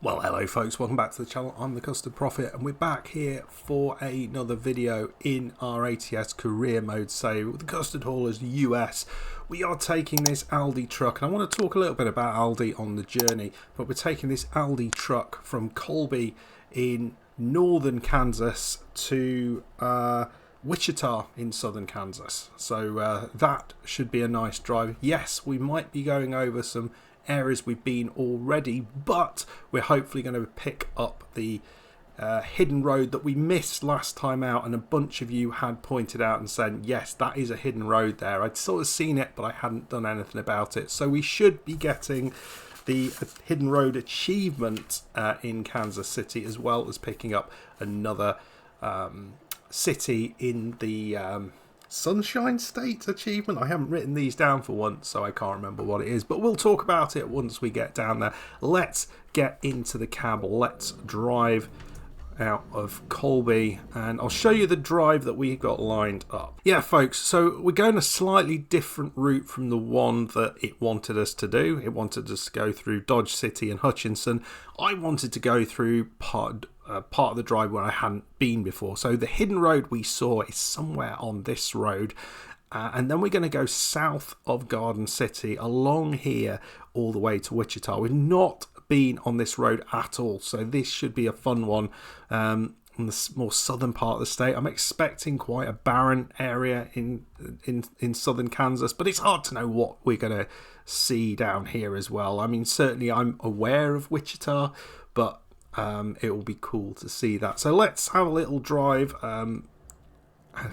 Well, hello folks, welcome back to the channel. I'm the Custard Prophet and we're back here for another video in our ATS career mode save with the Custard Haulers US. We are taking this Aldi truck, and I want to talk a little bit about Aldi on the journey, but we're taking this Aldi truck from Colby in northern Kansas to Wichita in southern Kansas. So that should be a nice drive. Yes, we might be going over some areas we've been already, but we're hopefully going to pick up the hidden road that we missed last time out, and a bunch of you had pointed out and said yes, that is a hidden road there. I'd sort of seen it, but I hadn't done anything about it. So we should be getting the hidden road achievement in Kansas City, as well as picking up another city in the Sunshine State achievement. I haven't written these down for once, so I can't remember what it is, but we'll talk about it once we get down there. Let's get into the cab. Let's drive out of Colby and I'll show you the drive that we got lined up. Yeah folks, so we're going a slightly different route from the one that it wanted us to do. It wanted us to go through Dodge City and Hutchinson. I wanted to go through part of the drive where I hadn't been before. So the hidden road we saw is somewhere on this road, and then we're going to go south of Garden City along here all the way to Wichita. We've not been on this road at all, so this should be a fun one. In the more southern part of the state, I'm expecting quite a barren area in southern Kansas, but it's hard to know what we're going to see down here as well. I mean, certainly I'm aware of Wichita, but it will be cool to see that. So let's have a little drive.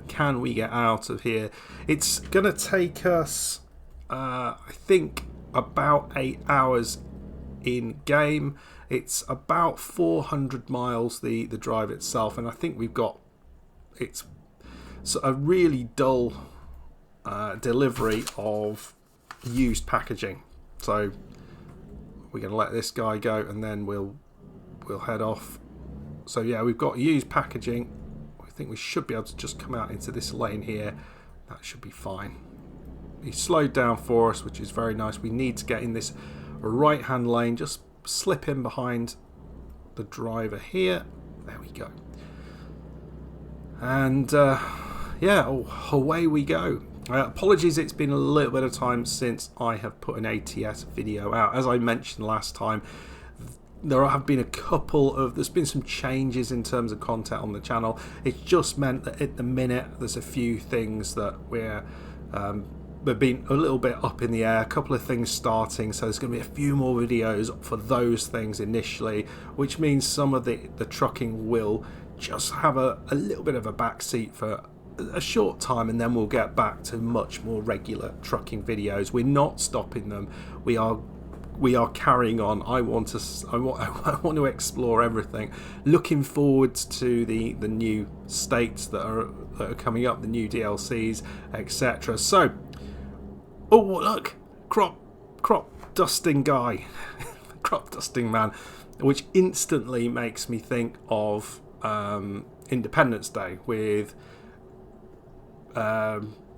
Can we get out of here? It's gonna take us I think about 8 hours in game. It's about 400 miles the drive itself, and I think it's a really dull delivery of used packaging. So we're gonna let this guy go and then we'll head off. So yeah, we've got used packaging. I think we should be able to just come out into this lane here. That should be fine. He slowed down for us, which is very nice. We need to get in this right hand lane. Just slip in behind the driver here. There we go. And yeah, away we go. Apologies, it's been a little bit of time since I have put an ATS video out. As I mentioned last time, there's been some changes in terms of content on the channel. It's just meant that at the minute there's a few things that they've been a little bit up in the air, a couple of things starting, so there's going to be a few more videos for those things initially, which means some of the trucking will just have a little bit of a backseat for a short time, and then we'll get back to much more regular trucking videos. We're not stopping them. We are carrying on. I want to explore everything. Looking forward to the new states that are coming up, the new DLCs, etc. So, oh look, crop dusting guy, crop dusting man, which instantly makes me think of Independence Day with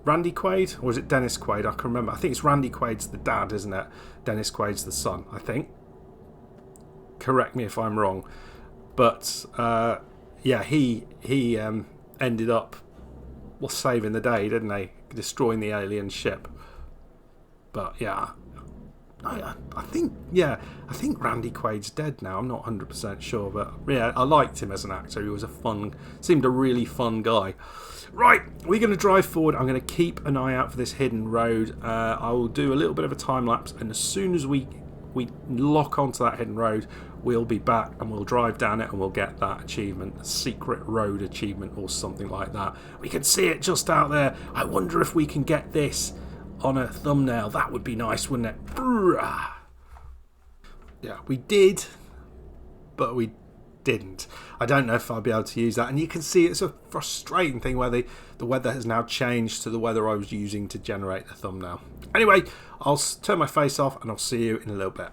Randy Quaid, or is it Dennis Quaid? I can remember. I think it's Randy Quaid's the dad, isn't it? Dennis Quaid's the son, I think. Correct me if I'm wrong. But yeah, he ended up saving the day, didn't he? Destroying the alien ship. But yeah, I think Randy Quaid's dead now. I'm not 100% sure, but yeah, I liked him as an actor. He was seemed a really fun guy. Right, we're going to drive forward. I'm going to keep an eye out for this hidden road. I will do a little bit of a time lapse, and as soon as we lock onto that hidden road, we'll be back and we'll drive down it and we'll get that achievement, a secret road achievement or something like that. We can see it just out there. I wonder if we can get this on a thumbnail. That would be nice, wouldn't it? Yeah, we did, but we didn't. I don't know if I'll be able to use that, and you can see it's a frustrating thing where the weather has now changed to the weather I was using to generate the thumbnail. Anyway, I'll turn my face off and I'll see you in a little bit.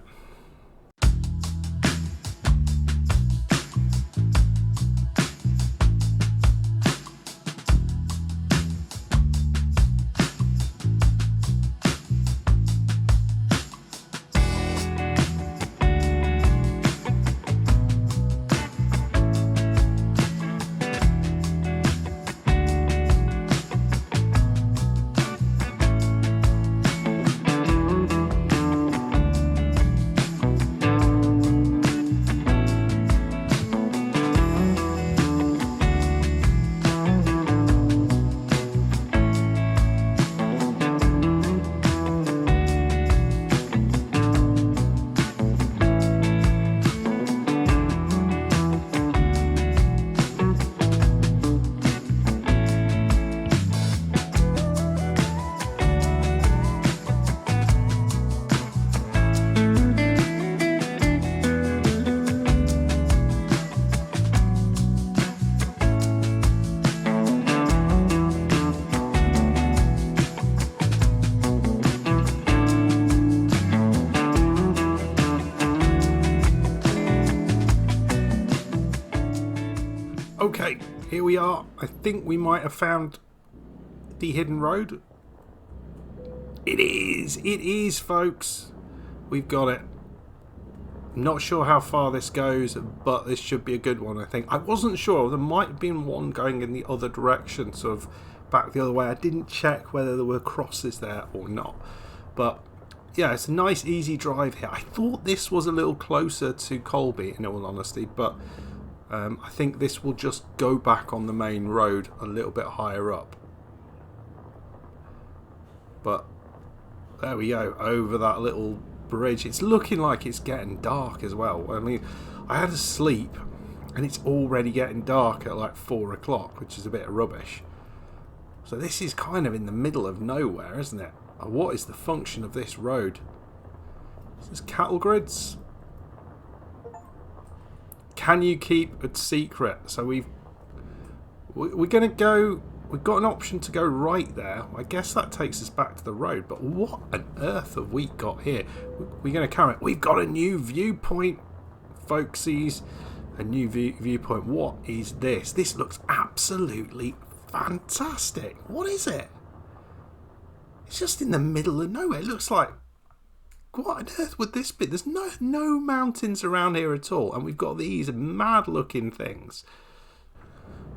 Okay, here we are. I think we might have found the hidden road. It is, folks. We've got it. I'm not sure how far this goes, but this should be a good one, I think. I wasn't sure. There might have been one going in the other direction, sort of back the other way. I didn't check whether there were crosses there or not. But yeah, it's a nice, easy drive here. I thought this was a little closer to Colby, in all honesty, but I think this will just go back on the main road a little bit higher up. But there we go, over that little bridge. It's looking like it's getting dark as well. I mean, I had to sleep and it's already getting dark at like 4 o'clock, which is a bit of rubbish. So this is kind of in the middle of nowhere, isn't it? What is the function of this road? Is this cattle grids? Can you keep a secret? So we're going to go. We've got an option to go right there. I guess that takes us back to the road. But what on earth have we got here? We're going to carry it. We've got a new viewpoint, folksies. A new viewpoint. What is this? This looks absolutely fantastic. What is it? It's just in the middle of nowhere. It looks like, what on earth would this be? There's no mountains around here at all. And we've got these mad looking things.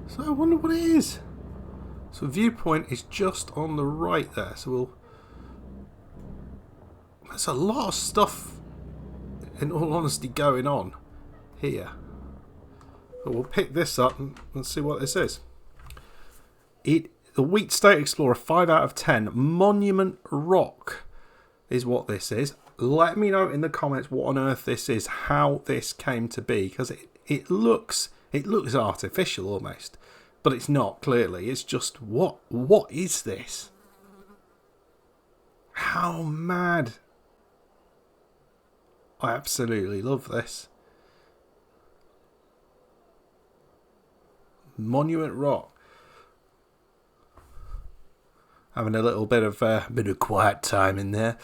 So I wonder what it is. So viewpoint is just on the right there. So there's a lot of stuff, in all honesty, going on here. But we'll pick this up and see what this is. The Wheat State Explorer 5 out of 10. Monument Rock is what this is. Let me know in the comments what on earth this is, how this came to be, because it looks artificial almost. But it's not, clearly. It's just, what is this? How mad. I absolutely love this. Monument Rock. Having a little bit of quiet time in there.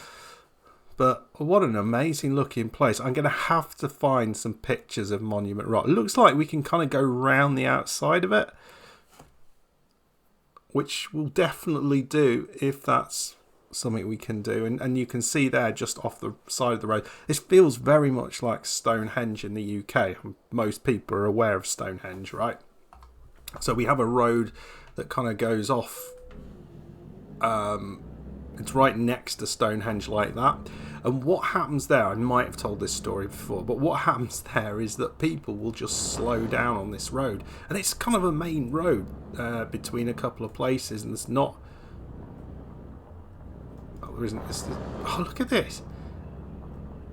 But what an amazing looking place. I'm going to have to find some pictures of Monument Rock. It looks like we can kind of go round the outside of it, which we'll definitely do if that's something we can do. And you can see there just off the side of the road. This feels very much like Stonehenge in the UK. Most people are aware of Stonehenge, right? So we have a road that kind of goes off. It's right next to Stonehenge like that. And what happens there, I might have told this story before, but what happens there is that people will just slow down on this road. And it's kind of a main road between a couple of places, and it's not... Oh, there isn't this... Oh, look at this.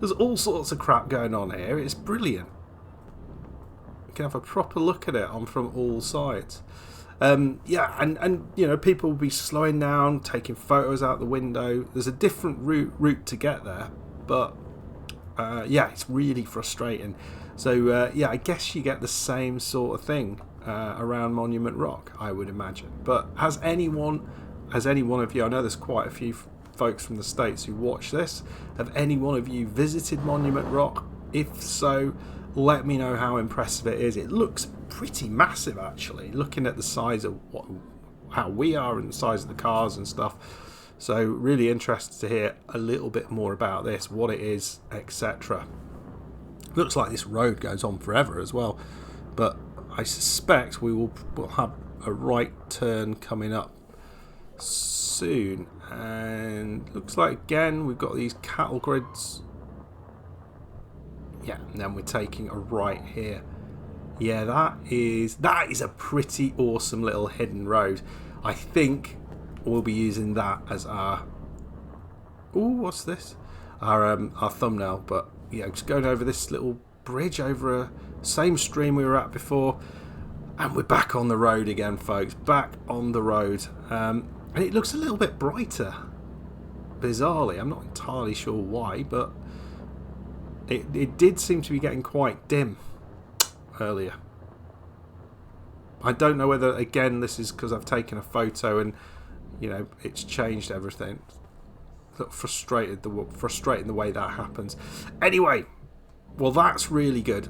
There's all sorts of crap going on here. It's brilliant. You can have a proper look at it on from all sides. Yeah, and you know, people will be slowing down, taking photos out the window. There's a different route to get there, but yeah, it's really frustrating. So yeah, I guess you get the same sort of thing around Monument Rock, I would imagine. But has any one of you, I know there's quite a few folks from the States who watch this, have any one of you visited Monument Rock? If so, let me know how impressive it is. It looks pretty massive, actually, looking at the size of how we are and the size of the cars and stuff. So really interested to hear a little bit more about this, what it is, etc. Looks like this road goes on forever as well, but I suspect we'll have a right turn coming up soon. And looks like, again, we've got these cattle grids. Yeah, and then we're taking a right here. Yeah, that is a pretty awesome little hidden road. I think we'll be using that as our... Ooh, what's this? Our thumbnail. But yeah, just going over this little bridge over a same stream we were at before, and we're back on the road again, folks. Back on the road, and it looks a little bit brighter. Bizarrely, I'm not entirely sure why, but it did seem to be getting quite dim earlier. I don't know whether, again, this is because I've taken a photo and, you know, it's changed everything. Frustrating the way that happens. Anyway, well, that's really good.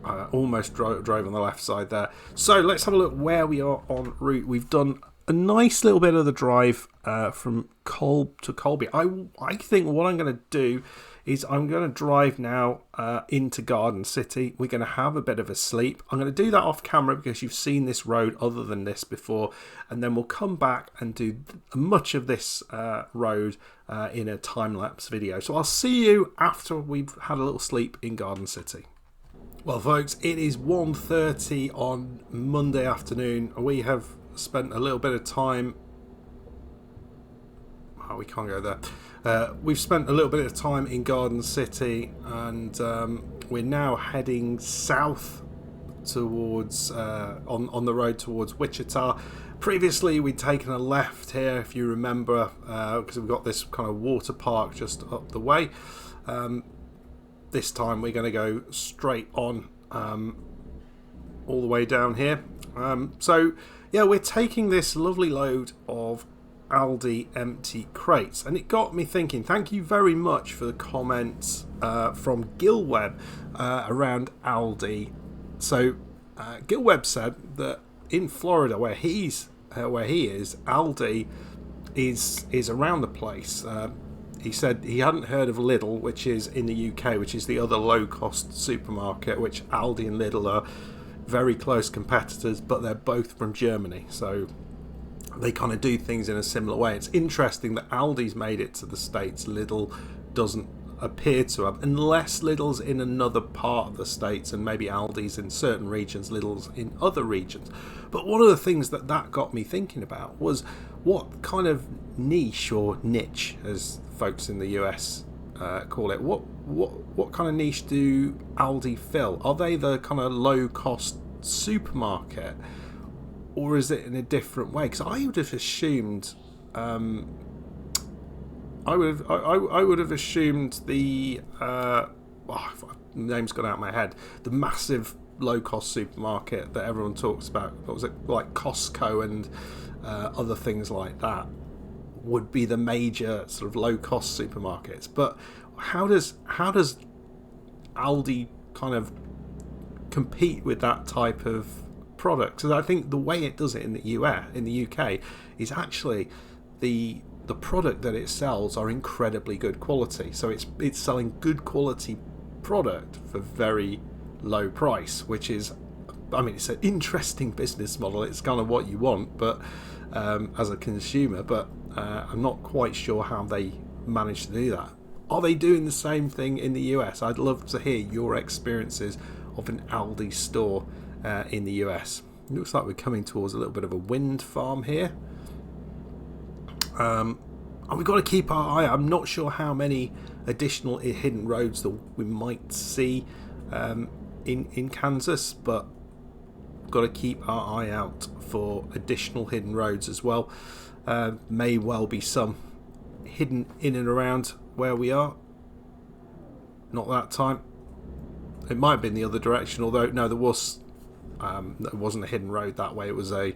Almost drove on the left side there. So let's have a look where we are en route. We've done a nice little bit of the drive from to Colby. I think what I'm going to do is I'm going to drive now into Garden City. We're going to have a bit of a sleep. I'm going to do that off camera because you've seen this road other than this before, and then we'll come back and do much of this road in a time-lapse video. So I'll see you after we've had a little sleep in Garden City. Well, folks, it is 1:30 on Monday afternoon. We have spent a little bit of time... Oh, we can't go there. We've spent a little bit of time in Garden City, and we're now heading south towards on the road towards Wichita. Previously, we'd taken a left here, if you remember, because we've got this kind of water park just up the way. This time we're going to go straight on all the way down here. So yeah, we're taking this lovely load of Aldi empty crates, and it got me thinking. Thank you very much for the comments from Gilweb around Aldi. So Gilweb said that in Florida, where he is, Aldi is around the place. He said he hadn't heard of Lidl, which is in the UK, which is the other low-cost supermarket, which Aldi and Lidl are very close competitors, but they're both from Germany, so they kind of do things in a similar way. It's interesting that Aldi's made it to the States. Lidl doesn't appear to have, unless Lidl's in another part of the States, and maybe Aldi's in certain regions, Lidl's in other regions. But one of the things that got me thinking about was what kind of niche, or niche as folks in the US call it, what kind of niche do Aldi fill? Are they the kind of low cost supermarket, or is it in a different way? Because I would have assumed I would have assumed the name's gone out of my head, the massive low cost supermarket that everyone talks about, what was it, like Costco and other things like that, would be the major sort of low cost supermarkets. But how does Aldi kind of compete with that type of product? Because I think the way it does it in the UK is actually the product that it sells are incredibly good quality. So it's selling good quality product for very low price, which is, I mean, it's an interesting business model. It's kind of what you want, but as a consumer, but I'm not quite sure how they manage to do that. Are they doing the same thing in the US? I'd love to hear your experiences of an Aldi store in the US. It looks like we're coming towards a little bit of a wind farm here. And we've got to keep our eye. I'm not sure how many additional hidden roads that we might see in Kansas, but we've got to keep our eye out for additional hidden roads as well. May well be some hidden in and around where we are. Not that time. It might have been the other direction, although no, there wasn't a hidden road that way. It was an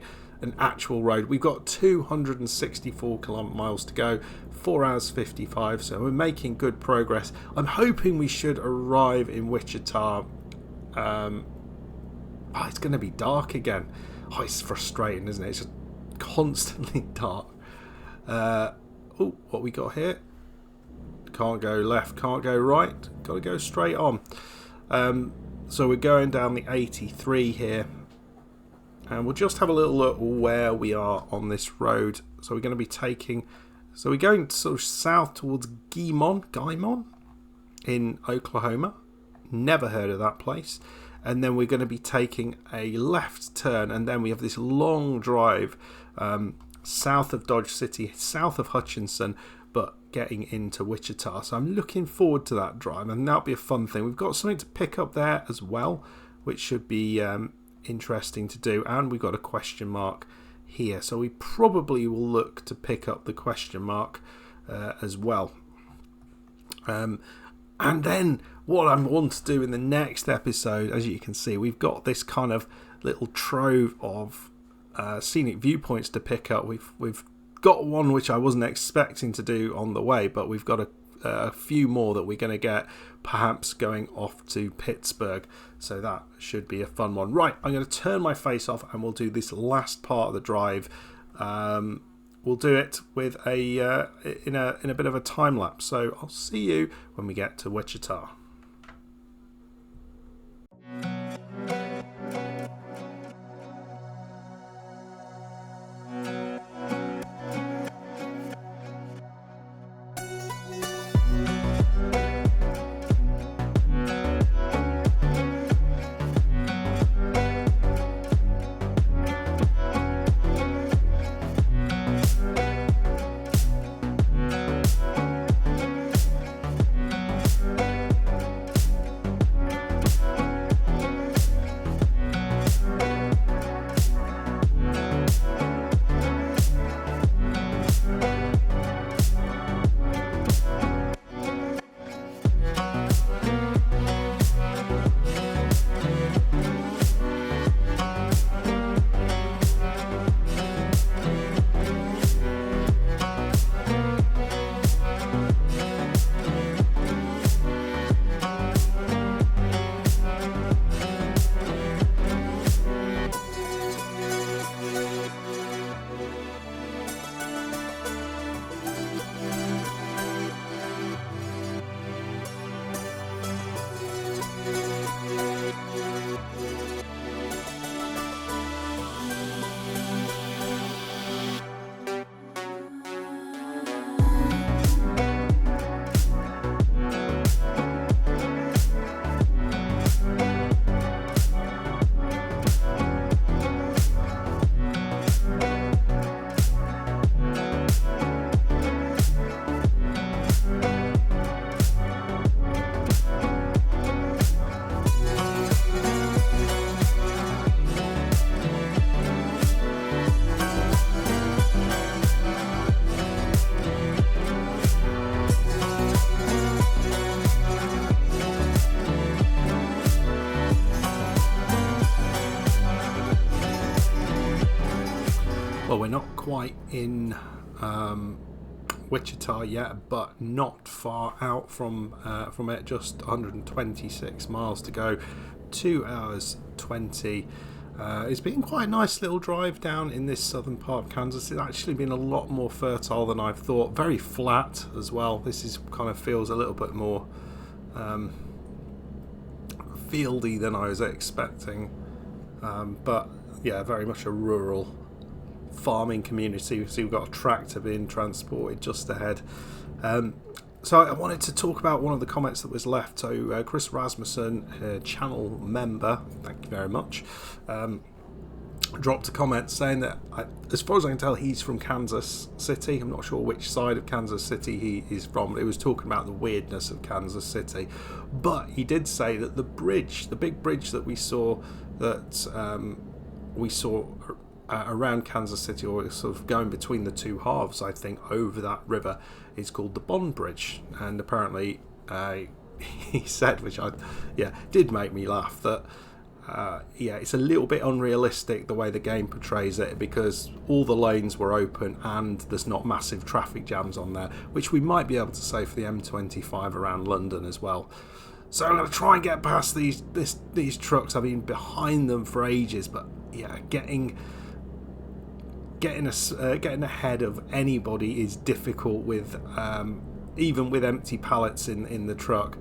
actual road. We've got 264 miles to go, 4 hours 55, so we're making good progress. I'm hoping we should arrive in Wichita. It's going to be dark again. It's frustrating, isn't it? It's just constantly dark. What we got here? Can't go left, can't go right, got to go straight on. So we're going down the 83 here, and we'll just have a little look where we are on this road. So we're going to be we're going sort of south towards Guymon in Oklahoma. Never heard of that place. And then we're going to be taking a left turn, and then we have this long drive south of Dodge City, south of Hutchinson, but getting into Wichita. So I'm looking forward to that drive, and that'll be a fun thing. We've got something to pick up there as well, which should be interesting to do. And we've got a question mark here, so we probably will look to pick up the question mark as well. And then what I want to do in the next episode, as you can see, we've got this kind of little trove of scenic viewpoints to pick up. We've got one which I wasn't expecting to do on the way, but we've got a few more that we're going to get, perhaps going off to Pittsburgh. So that should be a fun one. Right, I'm going to turn my face off and we'll do this last part of the drive. We'll do it with in a bit of a time lapse. So I'll see you when we get to Wichita. Well, we're not quite in Wichita yet, but not far out from it. Just 126 miles to go, 2 hours 20. It's been quite a nice little drive down in this southern part of Kansas. It's actually been a lot more fertile than I've thought. Very flat as well. This is kind of feels a little bit more fieldy than I was expecting. But yeah, very much a rural farming community. So we've got a tractor being transported just ahead. So I wanted to talk about one of the comments that was left. So Chris Rasmussen, channel member, thank you very much, dropped a comment saying that, as far as I can tell, he's from Kansas City. I'm not sure which side of Kansas City he is from. It was talking about the weirdness of Kansas City, but he did say that the bridge, the big bridge that we saw around Kansas City, or sort of going between the two halves, I think, over that river, is called the Bond Bridge. And apparently he said, which did make me laugh, that it's a little bit unrealistic the way the game portrays it, because all the lanes were open and there's not massive traffic jams on there, which we might be able to say for the M25 around London as well. So I'm going to try and get past these trucks. I've been behind them for ages, but yeah, getting ahead of anybody is difficult with even with empty pallets in the truck.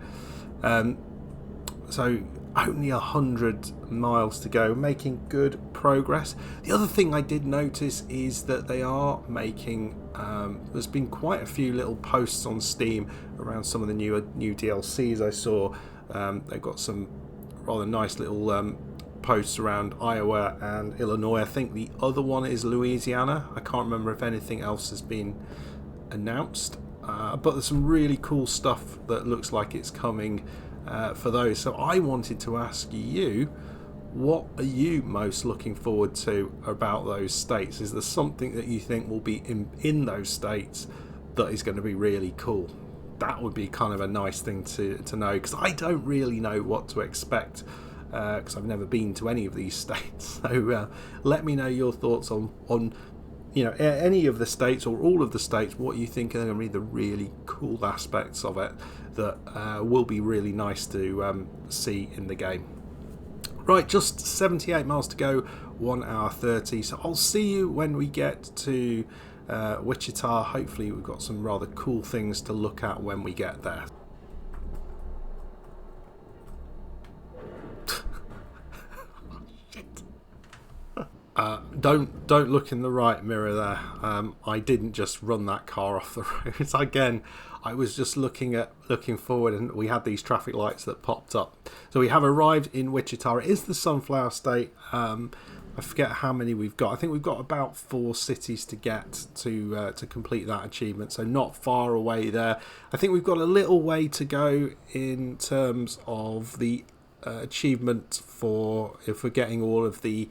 So only 100 miles to go, making good progress. The other thing I did notice is that they are making there's been quite a few little posts on Steam around some of the new DLCs I saw. They've got some rather nice little posts around Iowa and Illinois. I think the other one is Louisiana. I can't remember if anything else has been announced, but there's some really cool stuff that looks like it's coming for those. So I wanted to ask you, what are you most looking forward to about those states? Is there something that you think will be in those states that is going to be really cool? That would be kind of a nice thing to know, because I don't really know what to expect, because I've never been to any of these states. So let me know your thoughts on you know, any of the states or all of the states, what you think are going to be the really cool aspects of it that will be really nice to see in the game. Right, just 78 miles to go, 1 hour 30. So I'll see you when we get to Wichita. Hopefully we've got some rather cool things to look at when we get there. Don't look in the right mirror there. I didn't just run that car off the road. Again, I was just looking forward, and we had these traffic lights that popped up. So we have arrived in Wichita. It is the Sunflower State. I forget how many we've got. I think we've got about 4 cities to get to complete that achievement. So not far away there. I think we've got a little way to go in terms of the achievement for getting all of the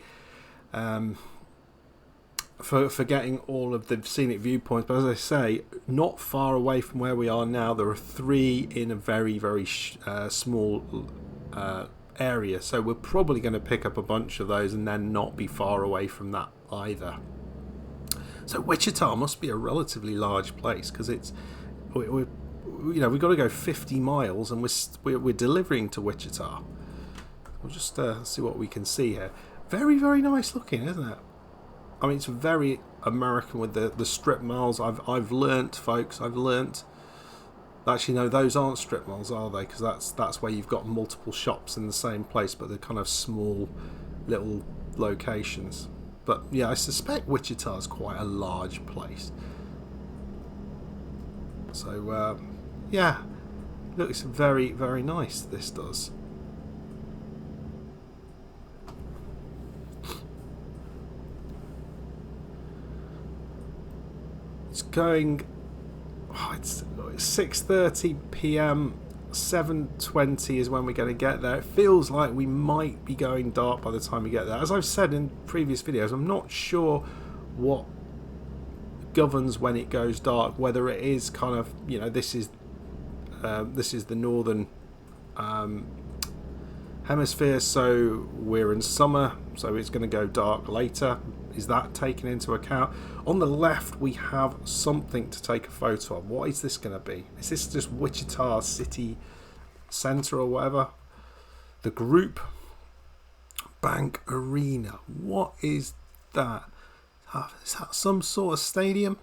for getting all of the scenic viewpoints. But as I say, not far away from where we are now, there are 3 in a very, very small area. So we're probably going to pick up a bunch of those and then not be far away from that either. So Wichita must be a relatively large place, because we've got to go 50 miles and we're delivering to Wichita. We'll just see what we can see here. Very, very nice looking, isn't it? I mean, it's very American with the strip malls. I've learnt, folks. I've learnt. Actually, no, those aren't strip malls, are they? Because that's where you've got multiple shops in the same place, but they're kind of small little locations. But yeah, I suspect Wichita is quite a large place. So yeah, looks very, very nice. This does. It's going. It's 6:30 p.m. 7:20 is when we're going to get there. It feels like we might be going dark by the time we get there. As I've said in previous videos, I'm not sure what governs when it goes dark. Whether it is kind of, you know, this is the northern hemisphere, so we're in summer, so it's going to go dark later. Is that taken into account? On the left, we have something to take a photo of. What is this going to be? Is this just Wichita City Center or whatever? The Group Bank Arena. What is that? Is that some sort of stadium?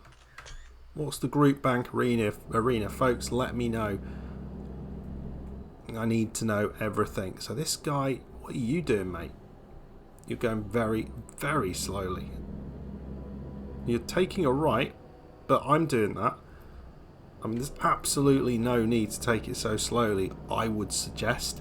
What's the Group Bank Arena, folks? Let me know. I need to know everything. So this guy, what are you doing, mate? You're going very, very slowly. You're taking a right, but I'm doing that. I mean, there's absolutely no need to take it so slowly, I would suggest.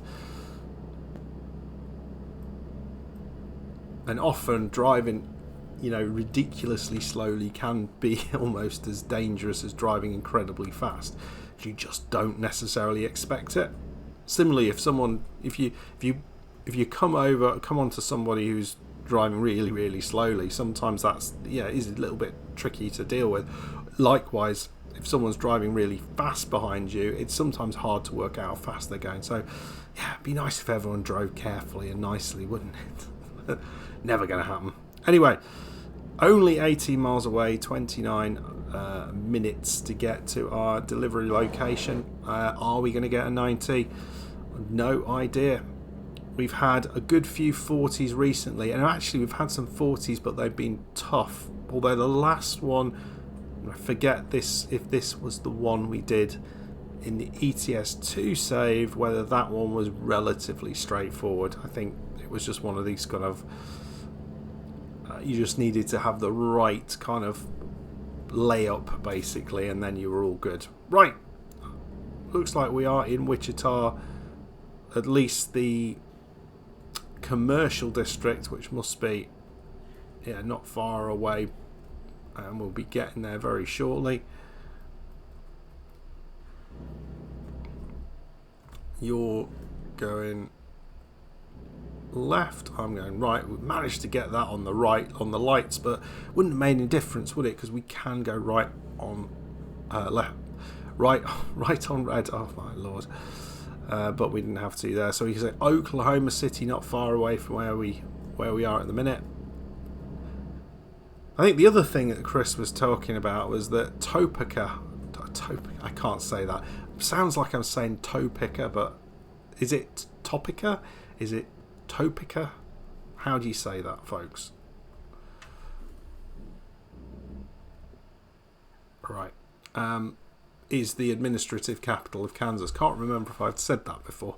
And often driving, you know, ridiculously slowly can be almost as dangerous as driving incredibly fast. You just don't necessarily expect it. Similarly, if you come onto somebody who's driving really, really slowly, sometimes that's is a little bit tricky to deal with. Likewise, if someone's driving really fast behind you, it's sometimes hard to work out how fast they're going. So yeah, it'd be nice if everyone drove carefully and nicely, wouldn't it? Never going to happen. Anyway, only 18 miles away, 29 minutes to get to our delivery location. Are we going to get a 90? No idea. We've had a good few 40s recently, and actually we've had some 40s, but they've been tough. Although the last one, I forget if this was the one we did in the ETS2 save, whether that one was relatively straightforward. I think it was just one of these kind of, you just needed to have the right kind of layup basically, and then you were all good. Right, looks like we are in Wichita, at least the commercial district, which must be not far away, and we'll be getting there very shortly. You're going left, I'm going right. We managed to get that on the right on the lights, but wouldn't have made any difference, would it? Because we can go right on left, right on red. Oh my lord. But we didn't have to there. So we can say Oklahoma City, not far away from where we are at the minute. I think the other thing that Chris was talking about was that I can't say that. Sounds like I'm saying toe picker, but is it topica? Is it topica? How do you say that, folks? Right. Is the administrative capital of Kansas. Can't remember if I've said that before.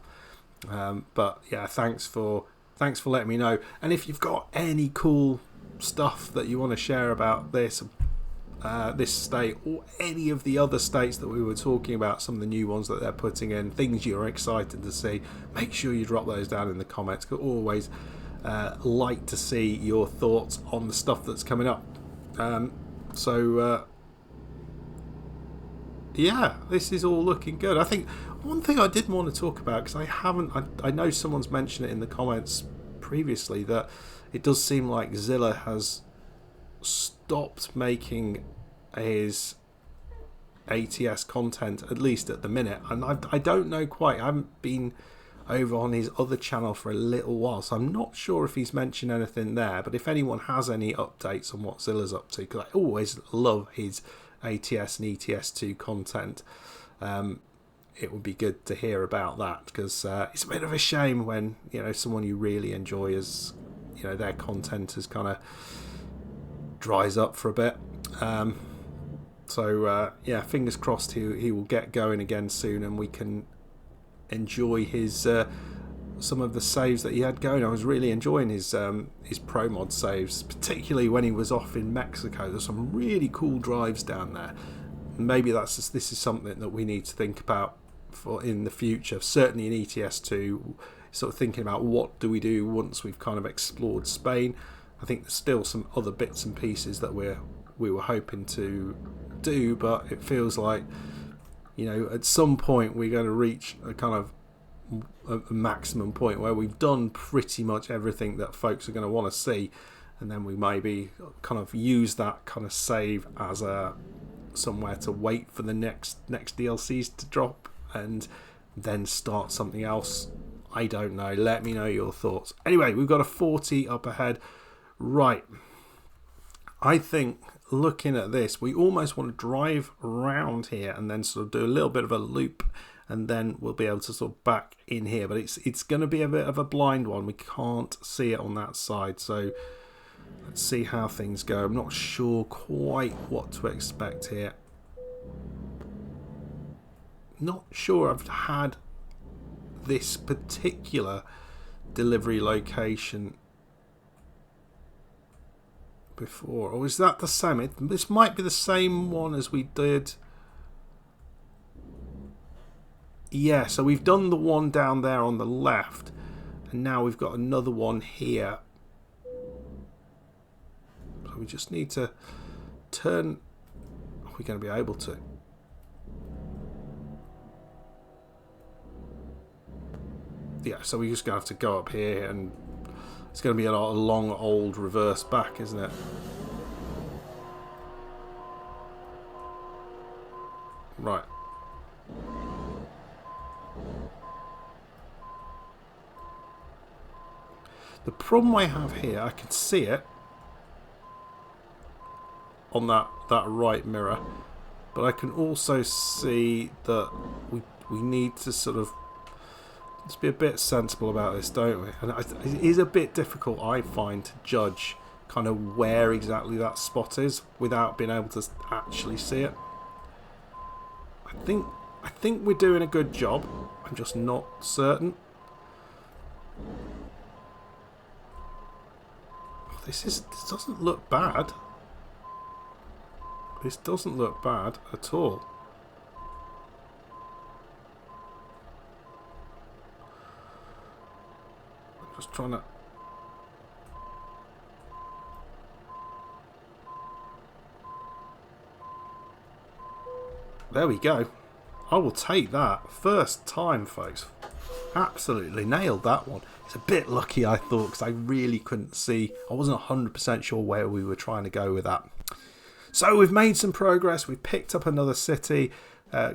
But yeah, thanks for letting me know. And if you've got any cool stuff that you want to share about this state or any of the other states that we were talking about, some of the new ones that they're putting in, things you're excited to see, make sure you drop those down in the comments. Because always like to see your thoughts on the stuff that's coming up. Yeah, this is all looking good. I think one thing I did want to talk about, because I know someone's mentioned it in the comments previously, that it does seem like Zilla has stopped making his ATS content, at least at the minute. And I don't know quite. I haven't been over on his other channel for a little while, so I'm not sure if he's mentioned anything there. But if anyone has any updates on what Zilla's up to, because I always love his ATS and ETS2 content, it would be good to hear about that, because it's a bit of a shame when someone you really enjoy is their content is kind of dries up for a bit. Yeah, fingers crossed he will get going again soon, and we can enjoy his some of the saves that he had going. I was really enjoying his pro mod saves, particularly when he was off in Mexico. There's some really cool drives down there. Maybe this is something that we need to think about for in the future. Certainly in ETS2, sort of thinking about what do we do once we've kind of explored Spain. I think there's still some other bits and pieces that we were hoping to do, but it feels like at some point we're going to reach a kind of a maximum point where we've done pretty much everything that folks are going to want to see, and then we maybe kind of use that kind of save as a somewhere to wait for the next DLCs to drop and then start something else. I don't know. Let me know your thoughts. Anyway, we've got a 40 up ahead. Right. I think looking at this, we almost want to drive around here and then sort of do a little bit of a loop, and then we'll be able to sort of back in here. But it's going to be a bit of a blind one. We can't see it on that side. So let's see how things go. I'm not sure quite what to expect here. Not sure I've had this particular delivery location before, or is that the same? This might be the same one as we did. Yeah, so we've done the one down there on the left, and now we've got another one here. So we just need to turn. Are we going to be able to? Yeah, so we're just going to have to go up here, and it's going to be a long old reverse back, isn't it? Right. The problem I have here, I can see it on that right mirror, but I can also see that we need to sort of let's be a bit sensible about this, don't we? And it is a bit difficult, I find, to judge kind of where exactly that spot is without being able to actually see it. I think we're doing a good job. I'm just not certain. This doesn't look bad. This doesn't look bad at all. I'm just trying to. There we go. I will take that. First time, folks. Absolutely nailed that one. It's a bit lucky, I thought, because I really couldn't see. I wasn't 100% sure where we were trying to go with that. So we've made some progress. We've picked up another city,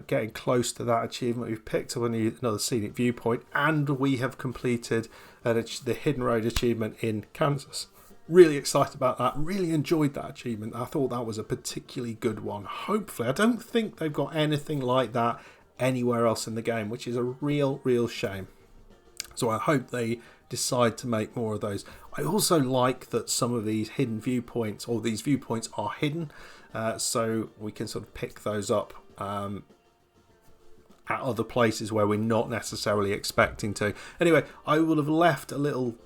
getting close to that achievement. We've picked up another scenic viewpoint, and we have completed the Hidden Road achievement in Kansas. really excited about that. Really enjoyed that achievement. I thought that was a particularly good one. Hopefully, I don't think they've got anything like that anywhere else in the game, which is a real shame. So I hope they decide to make more of those. I also like that some of these hidden viewpoints, or these viewpoints, are hidden, so we can sort of pick those up at other places where we're not necessarily expecting to. Anyway, I will have left a little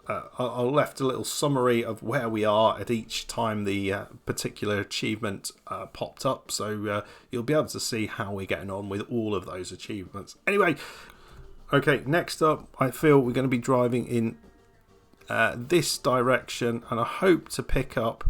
I left a little summary of where we are at each time the particular achievement popped up, so you'll be able to see how we're getting on with all of those achievements. Anyway, okay, next up, I feel we're going to be driving in this direction, and I hope to pick up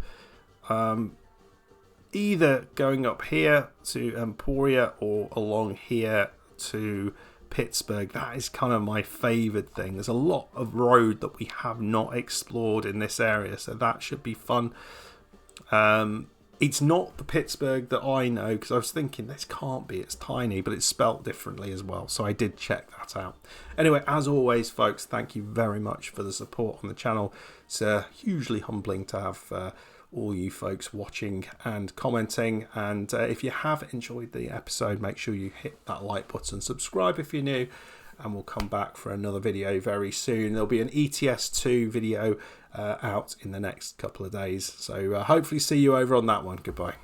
either going up here to Emporia or along here to Pittsburgh. That is kind of my favoured thing. There's a lot of road that we have not explored in this area, so that should be fun. It's not the Pittsburgh that I know, because I was thinking this can't be, it's tiny, but it's spelt differently as well, so I did check that out. Anyway, as always folks, thank you very much for the support on the channel. It's hugely humbling to have all you folks watching and commenting, and if you have enjoyed the episode, make sure you hit that like button, subscribe if you're new, and we'll come back for another video very soon. There'll be an ETS2 video out in the next couple of days, so hopefully see you over on that one. Goodbye.